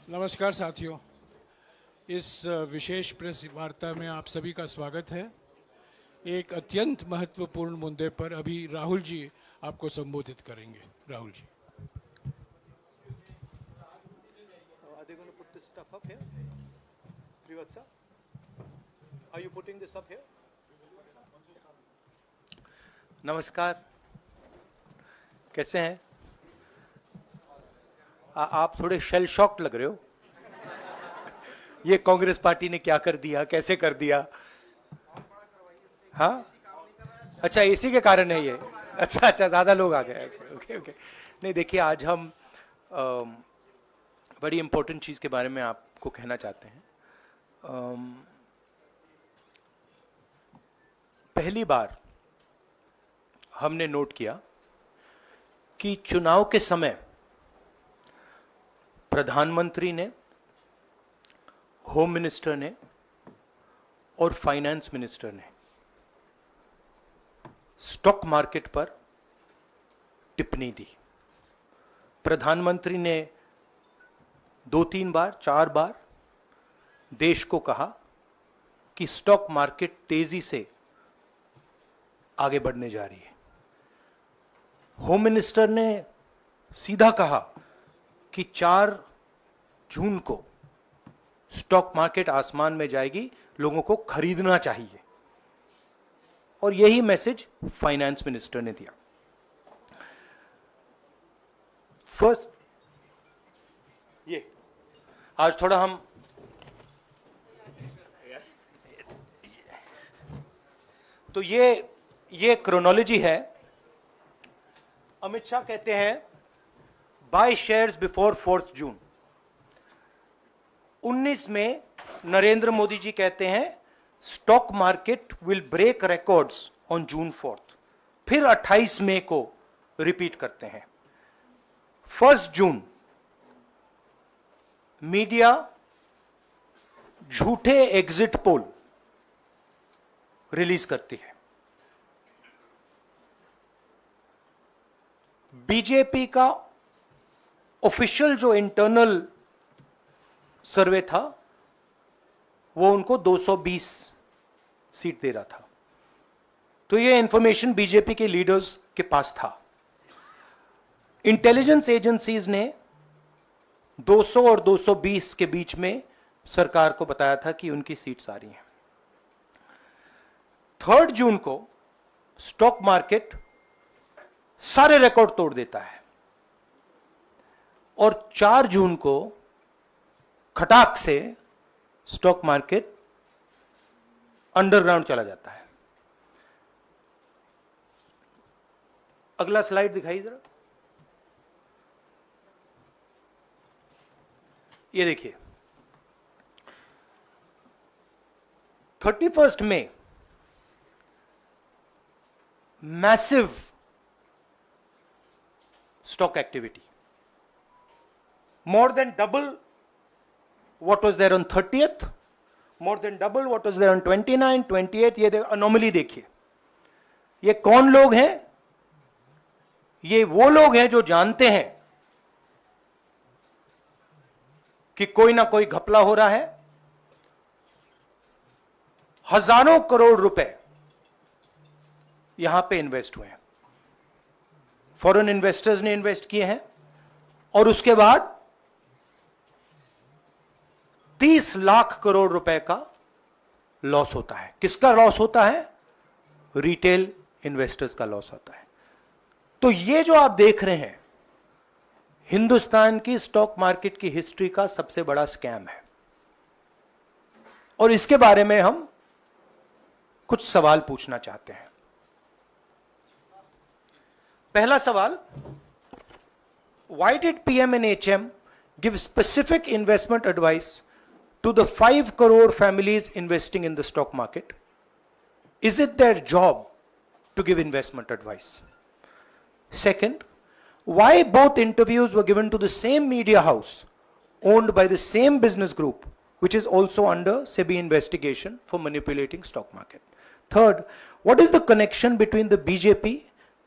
नमस्कार साथियों, इस विशेष प्रेस वार्ता में आप सभी का स्वागत है। एक अत्यंत महत्वपूर्ण मुद्दे पर अभी राहुल जी आपको संबोधित करेंगे। Rahul ji. Are they going to put this stuff up here? Srivatsa? Are you putting this up here? नमस्कार, कैसे हैं? आप थोड़े शेल शॉक्ड लग रहे हो। ये कांग्रेस पार्टी ने क्या कर दिया, कैसे कर दिया? हाँ, अच्छा इसी के कारण है ये। अच्छा ज्यादा लोग आ गए। ओके। नहीं देखिए, आज हम बड़ी इंपॉर्टेंट चीज के बारे में आपको कहना चाहते हैं। पहली बार हमने नोट किया कि चुनाव के समय प्रधानमंत्री ने, होम मिनिस्टर ने और फाइनेंस मिनिस्टर ने स्टॉक मार्केट पर टिप्पणी दी। प्रधानमंत्री ने 2-3 बार, 4 बार देश को कहा कि स्टॉक मार्केट तेजी से आगे बढ़ने जा रही है। होम मिनिस्टर ने सीधा कहा कि 4 जून को स्टॉक मार्केट आसमान में जाएगी, लोगों को खरीदना चाहिए। और यही मैसेज फाइनेंस मिनिस्टर ने दिया। फर्स्ट, ये आज थोड़ा हम तो ये क्रोनोलॉजी है। अमित शाह कहते हैं बाय शेयर्स बिफोर 4 जून। 19 में नरेंद्र मोदी जी कहते हैं stock market will break records on June 4। फिर 28 मई को रिपीट करते हैं। 1 जून मीडिया झूठे एग्जिट पोल रिलीज करती है। बीजेपी का ऑफिशियल जो इंटरनल सर्वे था वो उनको 220 सीट दे रहा था। तो ये इंफॉर्मेशन बीजेपी के लीडर्स के पास था। इंटेलिजेंस एजेंसीज ने 200 और 220 के बीच में सरकार को बताया था कि उनकी सीट्स आ रही हैं। 3 जून को स्टॉक मार्केट सारे रिकॉर्ड तोड़ देता है और 4 जून को खटाक से स्टॉक मार्केट अंडरग्राउंड चला जाता है। अगला स्लाइड दिखाइए जरा। ये देखिए, 31 मई massive stock activity, more than double what was there on 30th, more than double what was there on 29, 28। ये अनोमली देखिए। ये कौन लोग हैं? ये वो लोग हैं जो जानते हैं कि कोई ना कोई घपला हो रहा है। हजारों करोड़ रुपए यहां पे इन्वेस्ट हुए हैं, फॉरेन इन्वेस्टर्स ने इन्वेस्ट किए हैं। और उसके बाद 30 लाख करोड़ रुपए का लॉस होता है। किसका लॉस होता है? रिटेल इन्वेस्टर्स का लॉस होता है। तो ये जो आप देख रहे हैं, हिंदुस्तान की स्टॉक मार्केट की हिस्ट्री का सबसे बड़ा स्कैम है। और इसके बारे में हम कुछ सवाल पूछना चाहते हैं। पहला सवाल, why did PM and HM give specific investment advice to the 5 crore families investing in the stock market? Is it their job to give investment advice? Second, why both interviews were given to the same media house owned by the same business group, which is also under SEBI investigation for manipulating stock market? Third, what is the connection between the BJP,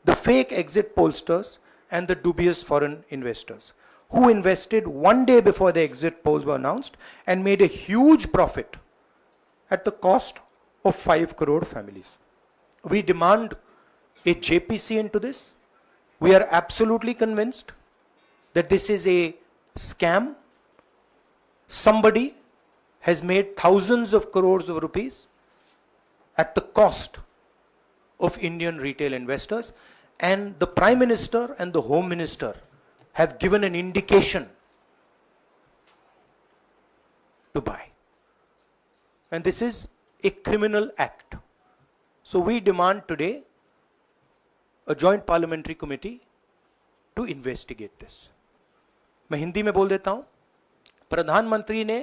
the fake exit pollsters, and the dubious foreign investors who invested one day before the exit polls were announced and made a huge profit at the cost of 5 crore families. We demand a JPC into this. We are absolutely convinced that this is a scam. Somebody has made thousands of crores of rupees at the cost of Indian retail investors, and the Prime Minister and the Home Minister have given an indication to buy. And this is a criminal act. So we demand today a joint parliamentary committee to investigate this. मैं हिंदी में बोल देता हूं, प्रधानमंत्री ने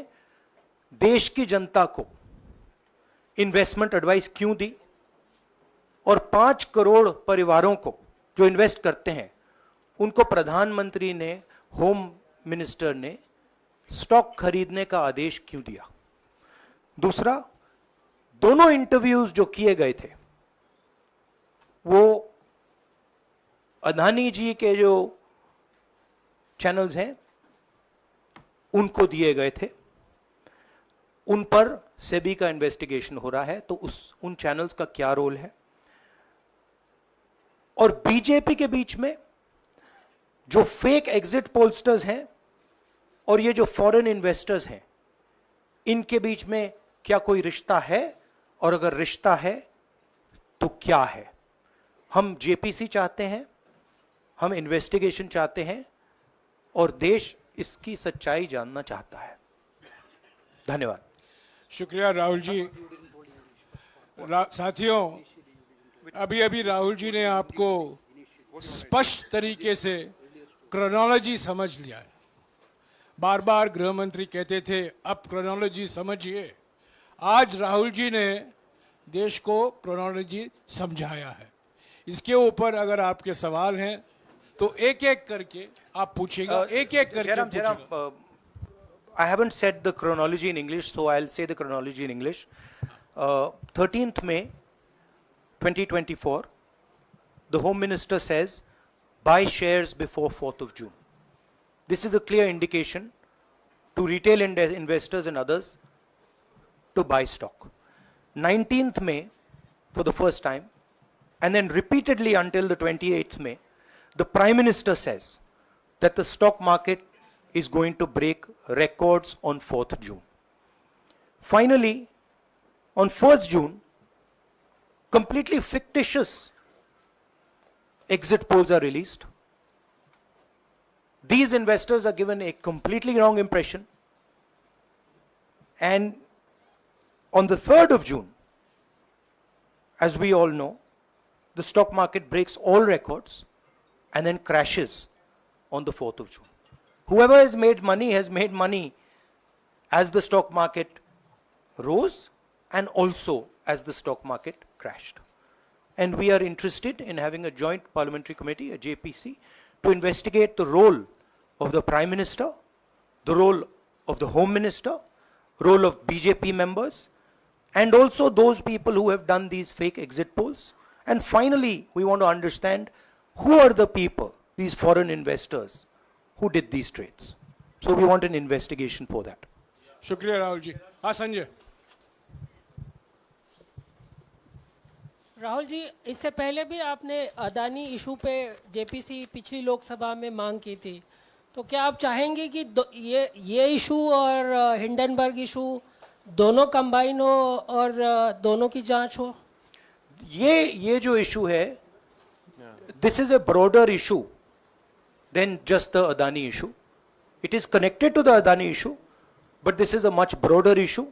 देश की जनता को इन्वेस्टमेंट एडवाइस क्यों दी, और 5 करोड़ परिवारों को जो इन्वेस्ट करते हैं उनको प्रधानमंत्री ने, होम मिनिस्टर ने स्टॉक खरीदने का आदेश क्यों दिया। दूसरा, दोनों इंटरव्यूज जो किए गए थे वो अदानी जी के जो चैनल्स हैं उनको दिए गए थे, उन पर सेबी का इन्वेस्टिगेशन हो रहा है, तो उन चैनल्स का क्या रोल है। और बीजेपी के बीच में जो फेक एग्जिट पोलस्टर्स हैं और ये जो फॉरेन इन्वेस्टर्स हैं, इनके बीच में क्या कोई रिश्ता है, और अगर रिश्ता है तो क्या है। हम जेपीसी चाहते हैं, हम इन्वेस्टिगेशन चाहते हैं, और देश इसकी सच्चाई जानना चाहता है। धन्यवाद। शुक्रिया राहुल जी। साथियों, अभी अभी राहुल जी ने आपको स्पष्ट तरीके से क्रोनोलॉजी समझ लिया है। बार बार गृह मंत्री कहते थे अब क्रोनोलॉजी समझिए। आज राहुल जी ने देश को क्रोनोलॉजी समझाया है। इसके ऊपर अगर आपके सवाल हैं तो एक एक करके आप पूछिएगा, एक एक करके पूछिएगा। I haven't said the chronology in English, so I'll say the chronology in English. 13th May 2024, the Home Minister says, buy shares before 4th of June. This is a clear indication to retail investors and others to buy stock. 19th May, for the first time, and then repeatedly until the 28th May, the Prime Minister says that the stock market is going to break records on 4th June. Finally, on 1st June, completely fictitious exit polls are released. These investors are given a completely wrong impression. And on the 3rd of June, as we all know, the stock market breaks all records and then crashes on the 4th of June. Whoever has made money as the stock market rose and also as the stock market crashed. And we are interested in having a joint parliamentary committee, a JPC, to investigate the role of the Prime Minister, the role of the Home Minister, role of BJP members, and also those people who have done these fake exit polls. And finally, we want to understand who are the people, these foreign investors, who did these trades. So we want an investigation for that. शुक्रिया राहुल जी। हाँ संजय। राहुल जी, इससे पहले भी आपने Adani issue पे JPC पिछली लोकसभा में मांग की थी, तो क्या आप चाहेंगे कि ये इशू और हिंडनबर्ग इशू दोनों कंबाइन हो और दोनों की जांच हो? ये जो इशू है, this is a broader issue than just the Adani issue. It is connected to the Adani issue, but this is a much broader issue.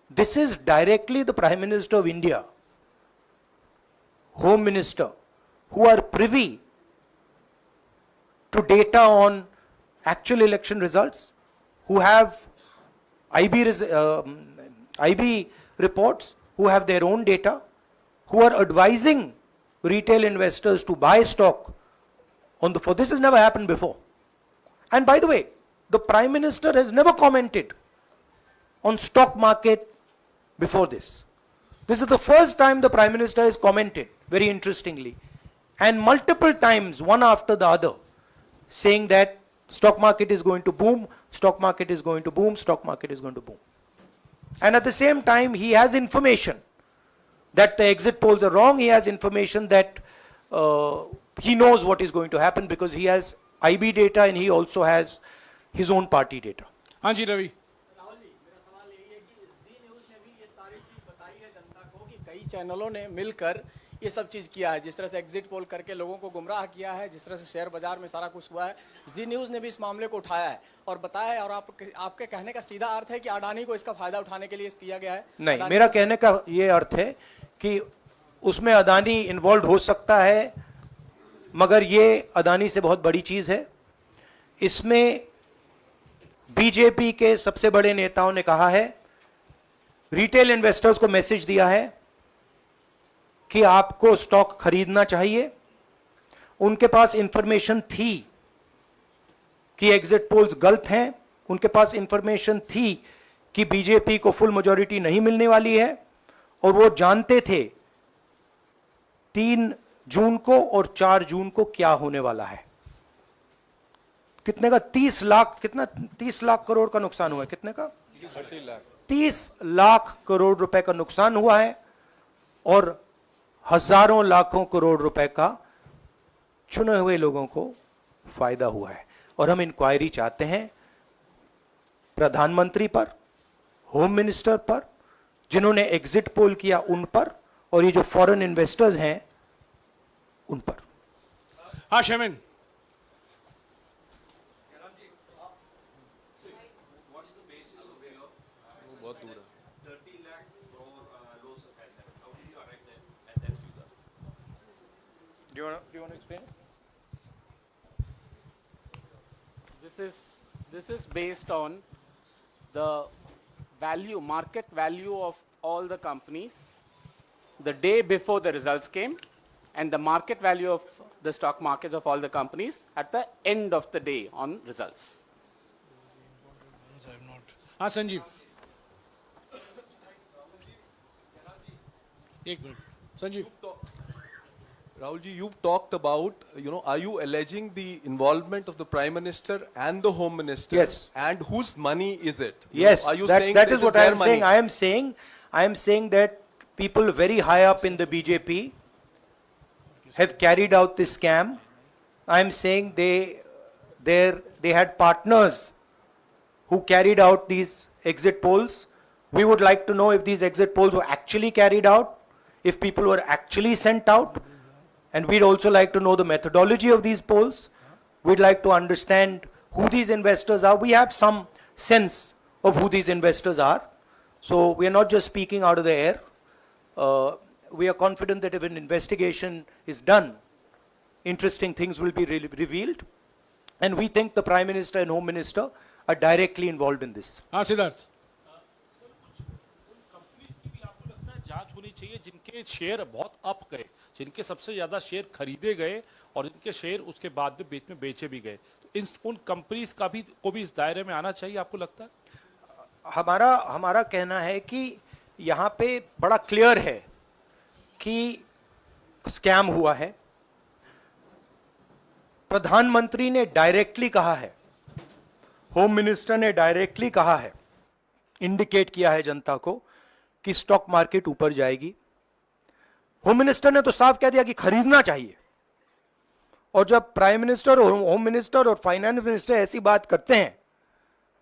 This is directly the Prime Minister of India, Home Minister, who are privy to data on actual election results, who have IB reports, who have their own data, who are advising retail investors to buy stock on the 4th. This has never happened before. And by the way, the Prime Minister has never commented on stock market before this. This is the first time the Prime Minister has commented, very interestingly. And multiple times, one after the other, saying that stock market is going to boom, stock market is going to boom, stock market is going to boom. And at the same time, he has information that the exit polls are wrong. He has information that he knows what is going to happen because he has IB data and he also has his own party data. हाँ जी रवि। राहुल जी, मेरा सवाल यही है कि जी news ने भी ये सारी चीज बताई है जनता को कि कई चैनलों ने मिलकर ये सब चीज किया है, जिस तरह से एग्जिट पोल करके लोगों को गुमराह किया है, जिस तरह से शेयर बाजार में सारा कुछ हुआ है, जी न्यूज़ ने भी इस मामले को उठाया है और बताया है। और आपके कहने का सीधा अर्थ है कि अडानी को इसका फायदा उठाने के लिए किया गया है? नहीं, मेरा कहने का ये अर्थ है कि उसमें अदानी इन्वॉल्व हो सकता है, मगर ये अदानी से बहुत बड़ी चीज है। इसमें बीजेपी के सबसे बड़े नेताओं ने कहा है, रिटेल इन्वेस्टर्स को मैसेज दिया है कि आपको स्टॉक खरीदना चाहिए। उनके पास इंफॉर्मेशन थी कि एग्जिट पोल्स गलत हैं, उनके पास इंफॉर्मेशन थी कि बीजेपी को फुल मेजॉरिटी नहीं मिलने वाली है, और वो जानते थे 3 जून को और 4 जून को क्या होने वाला है। कितने का 30 लाख, कितना 30 लाख करोड़ का नुकसान हुआ है? कितने का? 30 लाख करोड़ रुपए का नुकसान हुआ है और हजारों लाखों करोड़ रुपए का चुने हुए लोगों को फायदा हुआ है। और हम इंक्वायरी चाहते हैं प्रधानमंत्री पर, होम मिनिस्टर पर, जिन्होंने एग्जिट पोल किया उन पर, और ये जो फॉरेन इन्वेस्टर्स हैं उन पर। हाँ शेमिन। Do you want to explain? This is based on the value, market value of all the companies the day before the results came, and the market value of the stock market of all the companies at the end of the day on results. हाँ संजीव, एक minute Sanjeev. Rahul ji, you've talked about, are you alleging the involvement of the Prime Minister and the Home Minister? Yes. And whose money is it? Yes, Are you that, saying that it is what I their am money? saying. I am saying that people very high up in the BJP have carried out this scam. I am saying they had partners who carried out these exit polls. We would like to know if these exit polls were actually carried out, if people were actually sent out, and we'd also like to know the methodology of these polls. We'd like to understand who these investors are. We have some sense of who these investors are. So we are not just speaking out of the air. We are confident that if an investigation is done, interesting things will be revealed. And we think the Prime Minister and Home Minister are directly involved in this. हाँ Siddharth. Companies की भी आपको लगता है जांच होनी चाहिए जिनके शेयर बहुत अप गए, जिनके सबसे ज्यादा शेयर खरीदे गए और जिनके शेयर उसके बाद में बेचे भी गए, तो उन कंपनीज का भी को भी इस दायरे में आना चाहिए, आपको लगता है? हमारा कहना है कि यहाँ पे बड़ा क्लियर है कि स्कैम हुआ है। प्रधानमंत्री ने डायरेक्टली कहा है, होम मिनिस्टर ने डायरेक्टली कहा है, इंडिकेट किया है जनता को कि स्टॉक मार्केट ऊपर जाएगी। होम मिनिस्टर ने तो साफ कह दिया कि खरीदना चाहिए, और जब प्राइम मिनिस्टर और होम मिनिस्टर और फाइनेंस मिनिस्टर ऐसी बात करते हैं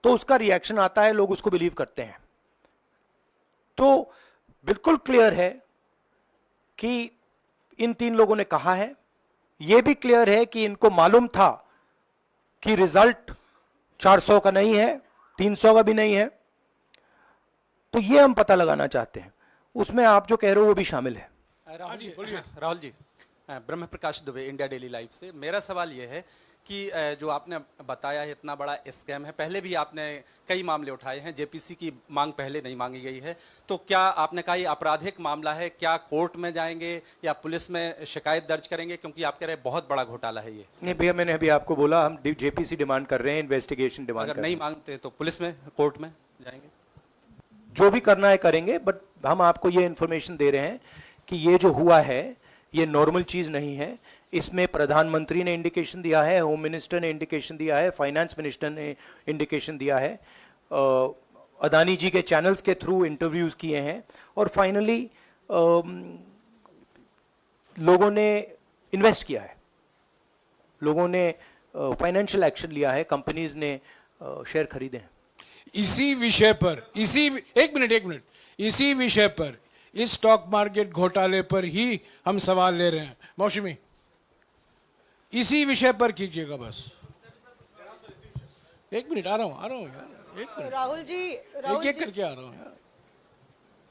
तो उसका रिएक्शन आता है, लोग उसको बिलीव करते हैं। तो बिल्कुल क्लियर है कि इन 3 लोगों ने कहा है। यह भी क्लियर है कि इनको मालूम था कि रिजल्ट 400 का नहीं है, 300 का भी नहीं है। तो ये हम पता लगाना चाहते हैं, उसमें आप जो कह रहे हो वो भी शामिल है। राहुल जी, ब्रह्म प्रकाश दुबे, इंडिया डेली लाइफ से। मेरा सवाल यह है कि जो आपने बताया है इतना बड़ा स्कैम है, पहले भी आपने कई मामले उठाए हैं, जेपीसी की मांग पहले नहीं मांगी गई है, तो क्या आपने कहा ये आपराधिक मामला है, क्या कोर्ट में जाएंगे या पुलिस में शिकायत दर्ज करेंगे? क्योंकि आप कह रहे हैं बहुत बड़ा घोटाला है ये। नहीं भैया, मैंने अभी आपको बोला हम जेपीसी डिमांड कर रहे हैं, इन्वेस्टिगेशन डिमांड कर रहे हैं। अगर नहीं मांगते तो पुलिस में, कोर्ट में जाएंगे? जो भी करना है करेंगे, बट हम आपको ये इंफॉर्मेशन दे रहे हैं कि ये जो हुआ है ये नॉर्मल चीज नहीं है। इसमें प्रधानमंत्री ने इंडिकेशन दिया है, होम मिनिस्टर ने इंडिकेशन दिया है, फाइनेंस मिनिस्टर ने इंडिकेशन दिया है, अदानी जी के चैनल्स के थ्रू इंटरव्यूज किए हैं, और फाइनली लोगों ने इन्वेस्ट किया है, लोगों ने फाइनेंशियल एक्शन लिया है, कंपनीज ने शेयर खरीदे हैं। इसी विषय पर, एक मिनट, इसी विषय पर, इस स्टॉक मार्केट घोटाले पर ही हम सवाल ले रहे हैं। मौसमी, इसी विषय पर कीजिएगा बस। एक मिनट, आ रहा हूं यार, एक मिनट, राहुल जी एक करके आ रहा हूं यार।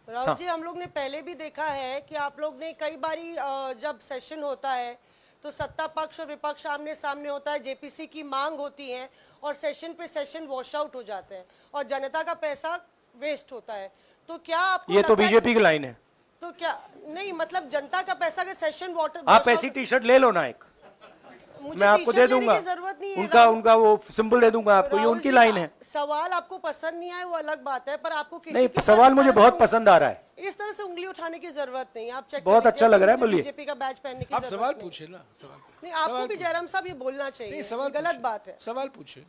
राहुल जी, हम लोग ने पहले भी देखा है कि आप लोग ने कई बारी जब सेशन होता है तो सत्ता पक्ष और विपक्ष आमने सामने होता है, जेपीसी की मांग होती है और सेशन पे सेशन वॉश आउट हो जाते हैं और जनता का पैसा वेस्ट होता है। तो क्या आपको ये तो बीजेपी की लाइन है। तो क्या नहीं, मतलब जनता का पैसा के सेशन वाटर, आप ऐसी टी शर्ट ले लो ना एक, मैं आपको दे दूंगा, जरूरत नहीं है, उनका वो सिंबल दे दूंगा आपको, ये उनकी लाइन है। सवाल आपको पसंद नहीं आए वो अलग बात है, पर आपको किसी नहीं, की सवाल मुझे बहुत पसंद आ रहा है। इस तरह से उंगली उठाने की जरूरत नहीं। आप चेक बहुत अच्छा लग रहा है, बोलिए। बीजेपी का बैच पहनने की आप जरूरत सवाल नहीं। पूछे ना, सवाल नहीं, आपको भी जयराम साहब ये बोलना चाहिए, नहीं, सवाल गलत पूछे, बात है। सवाल पूछे।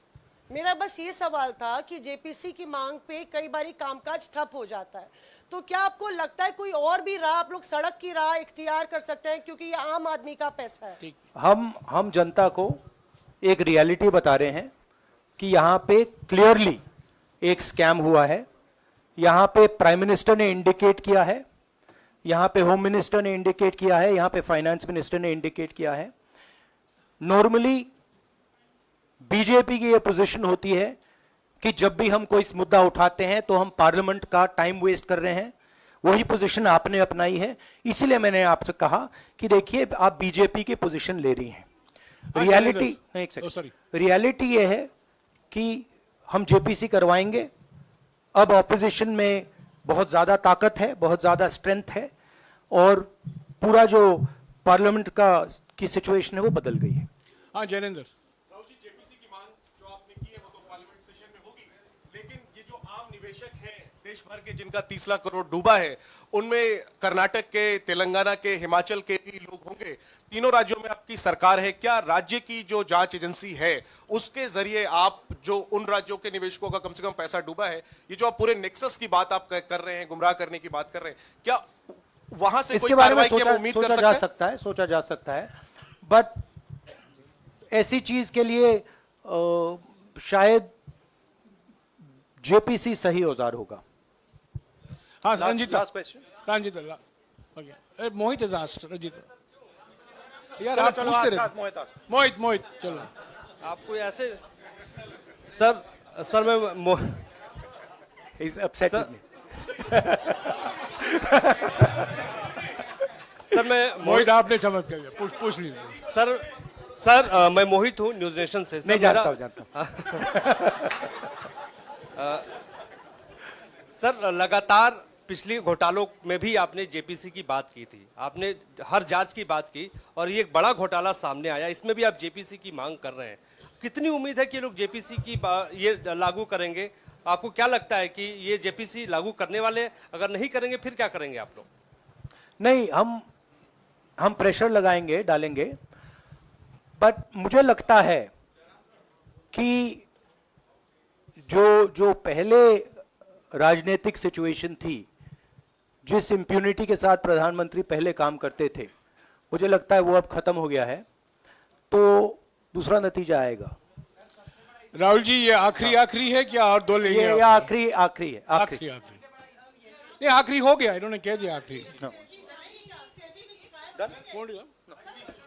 मेरा बस ये सवाल था कि जेपीसी की मांग पे कई बारी कामकाज ठप हो जाता है, तो क्या आपको लगता है कोई और भी राह आप लोग सड़क की राह इख्तियार कर सकते हैं, क्योंकि ये आम आदमी का पैसा है। हम जनता को एक रियलिटी बता रहे हैं कि यहाँ पे क्लियरली एक स्कैम हुआ है। यहाँ पे प्राइम मिनिस्टर ने इंडिकेट किया है, यहाँ पे होम मिनिस्टर ने इंडिकेट किया है, यहाँ पे फाइनेंस मिनिस्टर ने इंडिकेट किया है। नॉर्मली बीजेपी की ये पोजीशन होती है कि जब भी हम कोई मुद्दा उठाते हैं तो हम पार्लियामेंट का टाइम वेस्ट कर रहे हैं। वही पोजीशन आपने अपनाई है, इसीलिए मैंने आपसे कहा कि देखिए आप बीजेपी की पोजीशन ले रही हैं। रियलिटी ये है कि हम जेपीसी करवाएंगे। अब ऑपोजिशन में बहुत ज्यादा ताकत है, बहुत ज्यादा स्ट्रेंथ है, और पूरा जो पार्लियामेंट की सिचुएशन है वो बदल गई है। हाँ जैनेंद्र, राहुल जी, जेपीसी की मांग जो आपने की है वो तो पार्लियामेंट सेशन में होगी, लेकिन ये जो आम निवेशक हैं देश भर के जिनका 30 लाख करोड़ डूबा है, उनमें कर्नाटक के, तेलंगाना के, हिमाचल के भी लोग होंगे। तीनों राज्यों में आपकी सरकार है, क्या राज्य की जो जांच एजेंसी है उसके जरिए आप जो उन राज्यों के निवेशकों का कम से कम पैसा डूबा है, ये जो आप पूरे नेक्सस की बात आप कर रहे हैं, गुमराह करने की बात कर रहे हैं, क्या वहां से कोई कार्रवाई की हम उम्मीद कर सकते हैं? सोचा जा सकता है, बट ऐसी चीज के लिए शायद जेपीसी सही औजार होगा। हाँ Ranjita, last question. Okay, Mohit is asked, Ranjita यार आप पूछते रहे। मोहित चलो। आपको ऐसे सर मैं He's upsetting me. सर मैं मोहित आपने चमत्कार किया, पूछ लीजिए। सर मैं मोहित हूँ न्यूज नेशन से। नहीं जानता हूँ। सर लगातार पिछले घोटालों में भी आपने जेपीसी की बात की थी, आपने हर जांच की बात की, और ये एक बड़ा घोटाला सामने आया, इसमें भी आप जेपीसी की मांग कर रहे हैं। कितनी उम्मीद है कि लोग जेपीसी की ये लागू करेंगे? आपको क्या लगता है कि ये जेपीसी लागू करने वाले, अगर नहीं करेंगे फिर क्या करेंगे आप लोग? नहीं, हम प्रेशर लगाएंगे, डालेंगे, बट मुझे लगता है कि जो पहले राजनीतिक सिचुएशन थी, जिस इंप्यूनिटी के साथ प्रधानमंत्री पहले काम करते थे, मुझे लगता है वो अब खत्म हो गया है, तो दूसरा नतीजा आएगा। राहुल जी ये आखिरी है क्या, और दो लेंगे? ये आखिरी है। ये आखिरी हो गया, इन्होंने कह दिया आखिरी।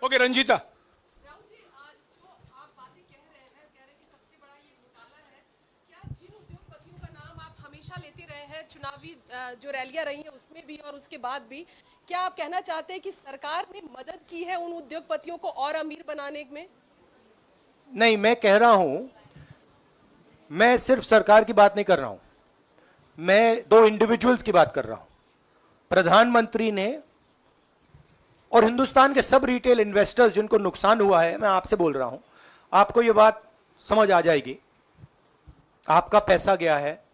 ओके रंजीता। चुनावी जो रैलियां रही हैं उसमें भी और उसके बाद भी, क्या आप कहना चाहते हैं कि सरकार ने मदद की है उन उद्योगपतियों को और अमीर बनाने में? नहीं, मैं कह रहा हूं, मैं सिर्फ सरकार की बात नहीं कर रहा हूं, मैं दो इंडिविजुअल्स की बात कर रहा हूं। प्रधानमंत्री ने और हिंदुस्तान के सब रिटेल इन्वेस्टर्स जिनको नुकसान हुआ है, मैं आपसे बोल रहा हूं, आपको यह बात समझ आ जाएगी। आपका पैसा गया है,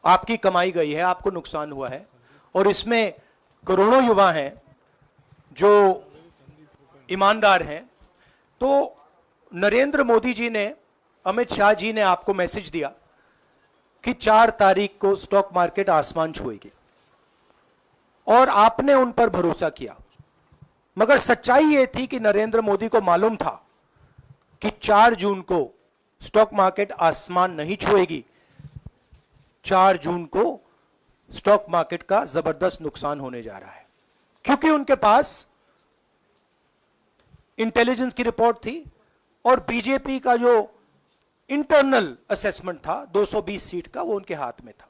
आपकी कमाई गई है, आपको नुकसान हुआ है, और इसमें करोड़ों युवा हैं जो ईमानदार हैं, तो नरेंद्र मोदी जी ने, अमित शाह जी ने आपको मैसेज दिया कि 4 तारीख को स्टॉक मार्केट आसमान छुएगी और आपने उन पर भरोसा किया। मगर सच्चाई यह थी कि नरेंद्र मोदी को मालूम था कि 4 जून को स्टॉक मार्केट आसमान नहीं छुएगी। 4 जून को स्टॉक मार्केट का जबरदस्त नुकसान होने जा रहा है, क्योंकि उनके पास इंटेलिजेंस की रिपोर्ट थी और बीजेपी का जो इंटरनल असेसमेंट था 220 सीट का, वो उनके हाथ में था।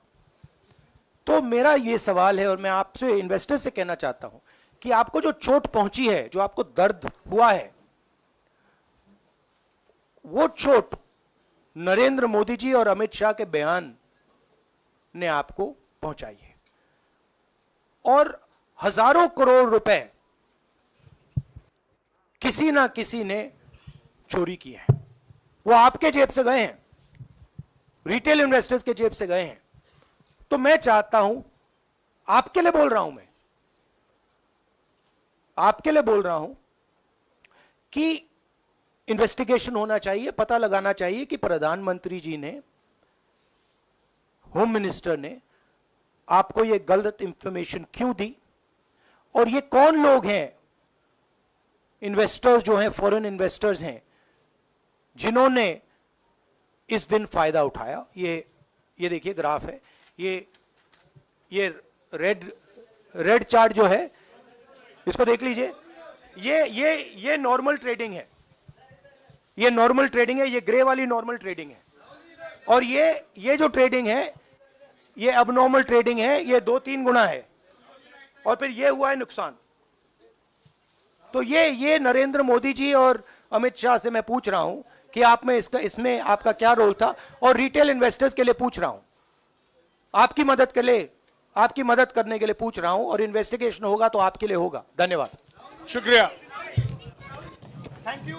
तो मेरा यह सवाल है और मैं आपसे, इन्वेस्टर से कहना चाहता हूं कि आपको जो चोट पहुंची है, जो आपको दर्द हुआ है, वो चोट नरेंद्र मोदी जी और अमित शाह के बयान ने आपको पहुंचाई है। और हजारों करोड़ रुपए किसी ना किसी ने चोरी की है। वो आपके जेब से गए हैं, रिटेल इन्वेस्टर्स के जेब से गए हैं। तो मैं चाहता हूं, आपके लिए बोल रहा हूं, मैं आपके लिए बोल रहा हूं कि इन्वेस्टिगेशन होना चाहिए, पता लगाना चाहिए कि प्रधानमंत्री जी ने, होम मिनिस्टर ने आपको यह गलत इंफॉर्मेशन क्यों दी और ये कौन लोग हैं, इन्वेस्टर्स जो हैं, फॉरेन इन्वेस्टर्स हैं, जिन्होंने इस दिन फायदा उठाया। ये देखिए ग्राफ है, ये रेड चार्ट जो है, इसको देख लीजिए। ये नॉर्मल ट्रेडिंग है, ये नॉर्मल ट्रेडिंग है, ये ग्रे वाली नॉर्मल ट्रेडिंग है। और ये जो ट्रेडिंग है, ये अबनॉर्मल ट्रेडिंग है, ये 2-3 गुना है। और फिर ये हुआ है नुकसान। तो ये नरेंद्र मोदी जी और अमित शाह से मैं पूछ रहा हूं कि आप में इसमें आपका क्या रोल था, और रिटेल इन्वेस्टर्स के लिए पूछ रहा हूं, आपकी मदद के लिए, आपकी मदद करने के लिए पूछ रहा हूं, और इन्वेस्टिगेशन होगा तो आपके लिए होगा। धन्यवाद, शुक्रिया। Thank you.